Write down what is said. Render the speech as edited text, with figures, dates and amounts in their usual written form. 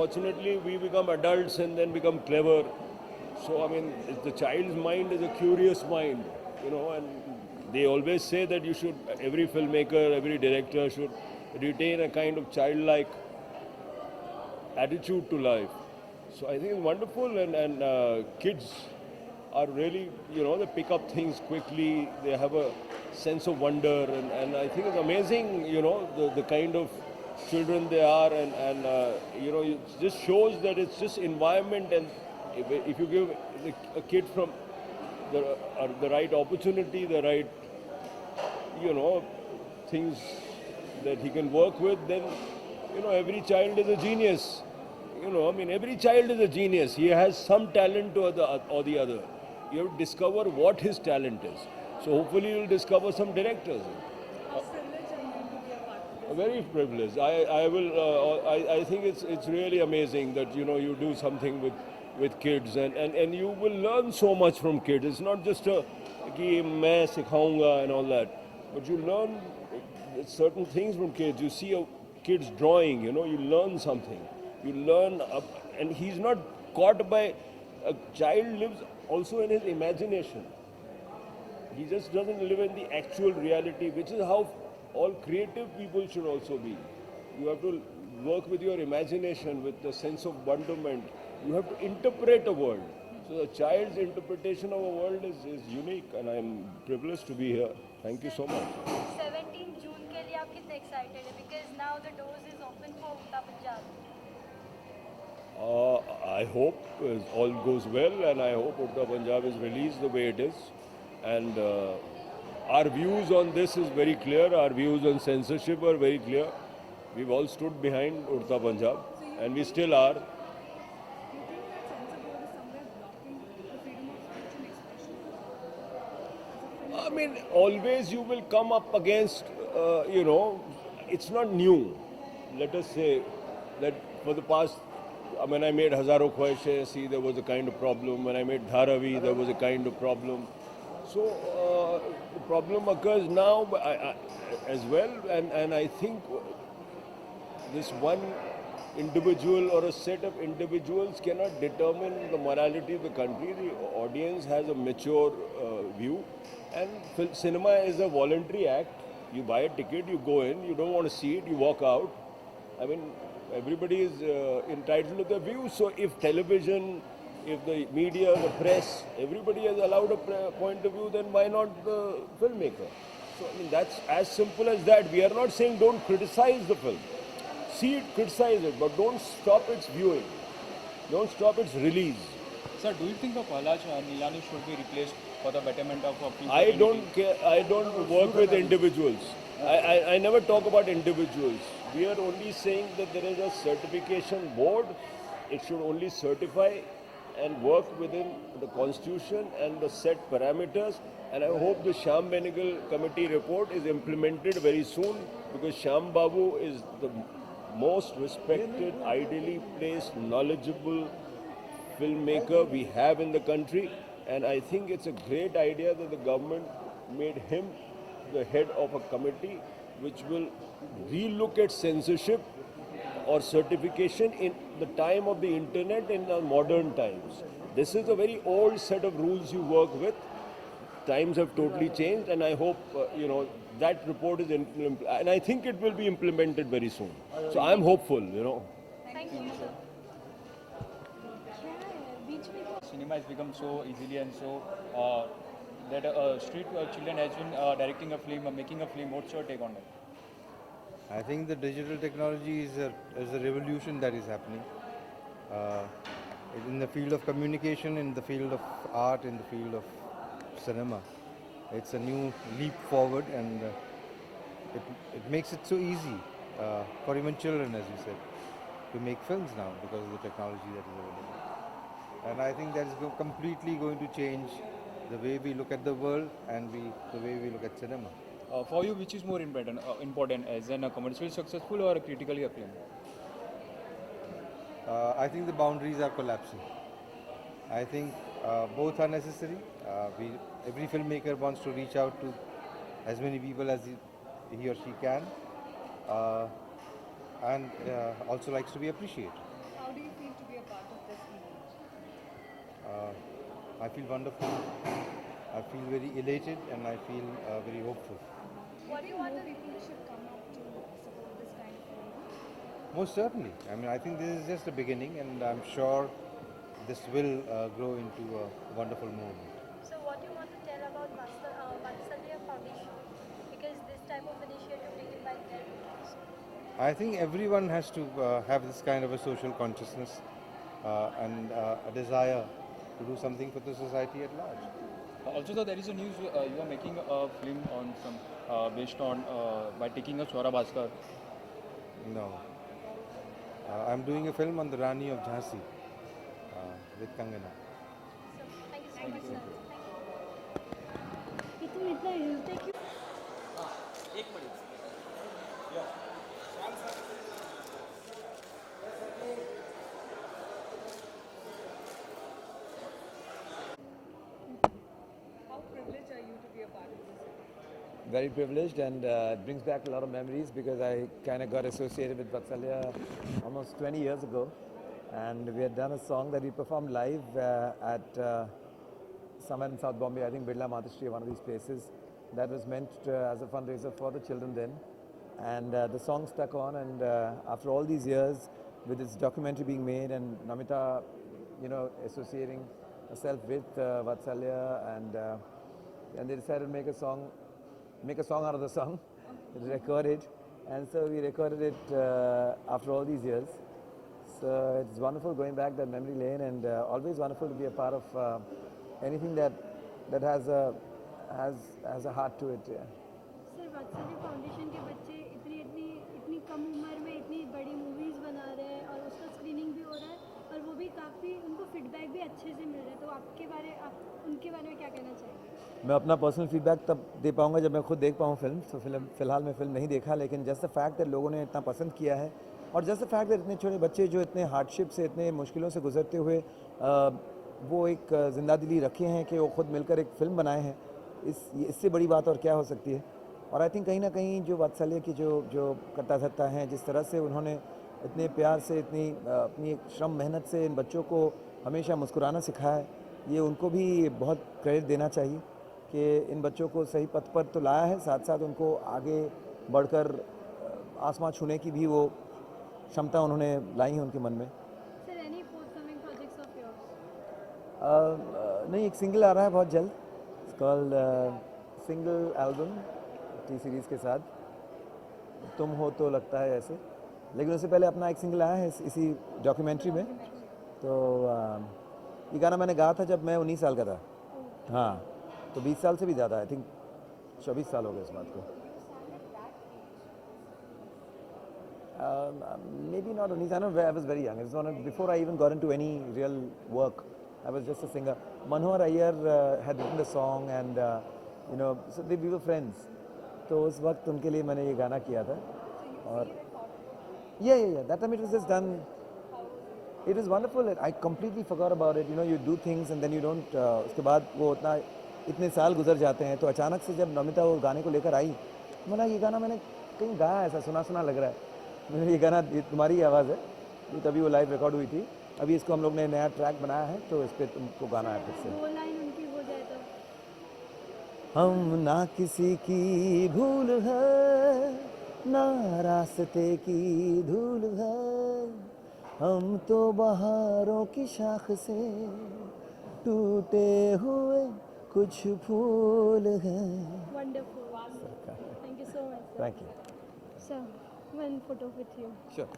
unfortunately we become adults and then become clever. So I mean, the child's mind is a curious mind, and they always say that every filmmaker, every director should retain a kind of childlike attitude to life. So I think it's wonderful, and kids are really, they pick up things quickly. They have a sense of wonder, and I think it's amazing, the kind of children they are, and it just shows that it's just environment, and if you give a kid from the right opportunity, the right, things that he can work with, then, every child is a genius. Every child is a genius. He has some talent or the other. You have to discover what his talent is. So hopefully you'll discover some directors. How privileged are you to be a part of this? Very privileged. I think it's really amazing that you do something with kids, and you will learn so much from kids. It's not just a कि मैं सिखाऊंगा and all that, but you learn certain things from kids. You see a kid's drawing, you learn something. You learn, and he's not caught by. A child lives also in his imagination. He just doesn't live in the actual reality, which is how all creative people should also be. You have to work with your imagination, with the sense of wonderment. You have to interpret a world. So the child's interpretation of a world is unique, and I'm privileged to be here. Thank you so much. 17 June के लिए आप कितने excited है? Because now the doors is open for Uttar Punjab. I hope all goes well, and I hope Uttar Punjab is released the way it is. And our views on this is very clear. Our views on censorship are very clear. We've all stood behind Uttar Punjab, and we still are. You think that censor board is somewhere blocking the freedom of speech and expression? I mean, always you will come up against, it's not new. Let us say that for the past, when I made Hazaro Khwaishein, see, there was a kind of problem. When I made Dharavi, there was a kind of problem. So the problem occurs now as well, and I think this one individual or a set of individuals cannot determine the morality of the country. The audience has a mature view, and cinema is a voluntary act. You buy a ticket, you go in, you don't want to see it, you walk out. I mean, everybody is entitled to their views. So if television, if the media, the press, everybody has allowed a point of view, then why not the filmmaker? So I mean, that's as simple as that. We are not saying don't criticize the film. See it, criticize it, but don't stop its viewing. Don't stop its release. Sir, do you think the Pahlaj Nilani should be replaced for the betterment of people? I don't care. I don't work with individuals. I never talk about individuals. We are only saying that there is a certification board. It should only certify and work within the constitution and the set parameters. And I hope the Shyam Benegal committee report is implemented very soon, because Shyam Babu is the most respected, ideally placed, knowledgeable filmmaker we have in the country. And I think it's a great idea that the government made him the head of a committee which will relook at censorship or certification in the time of the internet in the modern times. This is a very old set of rules you work with. Times have totally changed, and I hope that report is and I think it will be implemented very soon. So I'm hopeful. Thank you, sir. Cinema has become so easily and so that street children has been directing a film, making a film. What's your take on that? I think the digital technology is a revolution that is happening in the field of communication, in the field of art, in the field of cinema. It's a new leap forward, and it makes it so easy for even children, as you said, to make films now because of the technology that is available. And I think that is completely going to change the way we look at the world and the way we look at cinema. For you, which is more important as a commercially successful or a critically acclaimed? I think the boundaries are collapsing. I think both are necessary. Every filmmaker wants to reach out to as many people as he or she can, and also likes to be appreciated. How do you I feel wonderful. I feel very elated and I feel very hopeful. What do you want More to people should come up to support this kind of film? Most certainly. I mean, I think this is just the beginning, and I'm sure this will grow into a wonderful movement. So what do you want to tell about Vatsalya Foundation? Because this type of initiative taken by them. I think everyone has to have this kind of a social consciousness and a desire to do something for the society at large. Also, though, there is a news you are making a film on some based on by taking a Swara Bhaskar. No. I'm doing a film on the Rani of Jhansi with Kangana. So thank you so much, sir. Thank you. तुम इतना हिलते क्यों? How privileged are you to be a part of this? Very privileged, and it brings back a lot of memories because I kind of got associated with Vatsalya almost 20 years ago, and we had done a song that we performed live at somewhere in South Bombay, I think Birla Matashri, one of these places. That was meant as a fundraiser for the children then, and the song stuck on, and after all these years, with this documentary being made and Namita, associating herself with Vatsalya, and they decided to make a song out of the song, record it, and so we recorded it after all these years. So it's wonderful going back that memory lane, and always wonderful to be a part of anything that has a heart to it. Yeah. Sir वात्सल्य foundation के बच्चे इतनी कम उम्र में इतनी बड़ी movies बना रहे हैं और उसका स्क्रीनिंग भी हो रहा है और वो भी काफ़ी उनको फीडबैक भी अच्छे से मिल रहा है, तो आप उनके बारे में क्या कहना चाहेंगे? मैं अपना पर्सनल फीडबैक तब दे पाऊंगा जब मैं खुद देख पाऊँ फिल्म। तो फिलहाल मैं फिल्म नहीं देखा, लेकिन जस्ट द फैक्ट दैट लोगों ने इतना पसंद किया है और जस्ट द फैक्ट दैट इतने छोटे बच्चे जो इतने हार्डशिप से, इतने मुश्किलों से गुजरते हुए वो एक ज़िंदा दिली रखे हैं कि वो खुद मिलकर एक फ़िल्म बनाए हैं, इससे बड़ी बात और क्या हो सकती है। और आई थिंक कहीं ना कहीं जो वात्सल्य की जो करता धरता हैं, जिस तरह से उन्होंने इतने प्यार से, इतनी अपनी श्रम मेहनत से इन बच्चों को हमेशा मुस्कुराना सिखाया है, ये उनको भी बहुत क्रेडिट देना चाहिए कि इन बच्चों को सही पथ पर तो लाया है, साथ साथ उनको आगे बढ़कर आसमां छूने की भी वो क्षमता उन्होंने लाई है उनके मन में। Sir any forthcoming projects of yours? नहीं, एक सिंगल आ रहा है बहुत जल्द, called single album T Series के साथ, तुम हो तो लगता है ऐसे, लेकिन उससे पहले अपना एक सिंगल आया है इसी डॉक्यूमेंट्री में। तो ये गाना मैंने गाया था जब मैं 19 साल का था। हाँ, तो 20 साल से भी ज़्यादा, आई थिंक 24 साल हो गए इस बात को। Maybe not 19, I was very young. It was before I even got into any real work. I was just a singer. Manohar Iyer had written the song, and so we were friends. तो उस वक्त उनके लिए मैंने ये गाना किया था। और yeah, that time it was just done. It was wonderful. I completely forgot about it. You do things and then you don't. उसके बाद वो इतने साल गुजर जाते हैं, तो अचानक से जब नमिता वो गाने को लेकर आई, मैंने ये गाना मैंने कहीं गाया, ऐसा सुना लग रहा है। मैंने ये गाना तुम्हारी आवाज़ है, ये तभी वो लाइव रिकॉर्ड हुई थी। अभी इसको हम लोग ने नया ट्रैक बनाया है, तो इस पर तुमको गाना है फिर से। वो लाइन उनकी हो जाए तो हम ना किसी की भूल है, ना रास्ते की धूल है, हम तो बहारों की शाख से टूटे हुए कुछ फूल हैं। Wonderful, thank you so much. Thank you. Sir one photo with you. Sure.